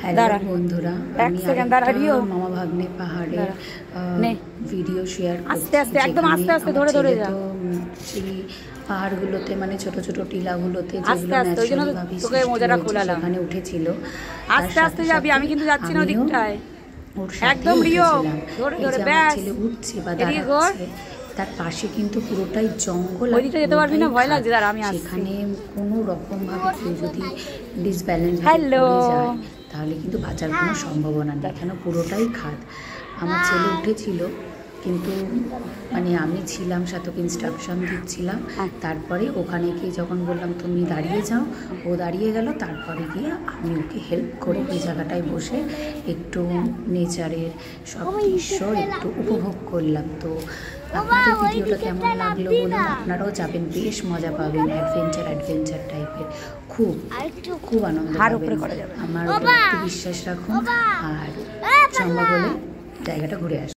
Hello বন্ধুরা, আমি মামা ভাগ্নে পাহাড়ে ভিডিও শেয়ার করছি। একদম আস্তে আস্তে ধরে ধরে যা। তো সেই পাহাড়গুলোতে মানে ছোট ছোট টিলাগুলোতে যেগুলো ন্যাচারালি ভাবে সেখানে উঠেছিল। আস্তে আস্তে যাবি, আমি কিন্তু যাচ্ছি না ওদিকটায়। ওর সাথে উঠেছিলাম। এই যে আমার ছেলে উঠছে বা দাঁড়াচ্ছে, তার পাশে কিন্তু পুরোটাই জঙ্গল। সেখানে কোনো রকম ভাবে কেউ যদি ডিসব্যালেন্স হয়ে যায় তাহলে কিন্তু বাঁচার কোনো সম্ভাবনা নেই, কেন পুরোটাই খাদ। আমার ছেলে উঠেছিল, কিন্তু মানে আমি ছিলাম সাথে ইনস্ট্রাকশন দিচ্ছিলাম। তারপরে ওখানে গিয়ে যখন বললাম তুমি দাঁড়িয়ে যাও, ও দাঁড়িয়ে গেল। তারপরে গিয়ে আমি ওকে হেল্প করে ওই জায়গাটায় বসে একটু নেচারের সব দৃশ্য একটু উপভোগ করলাম। তো আপনাদের ভিডিওটা কেমন লাগলো বলুন, আপনারাও যাবেন, বেশ মজা পাবেন। অ্যাডভেঞ্চার টাইপের খুব আনন্দ পাবেন। আমার উপর একটু বিশ্বাস রাখুন আর সম্ভব হলে জায়গাটা ঘুরে আসুন।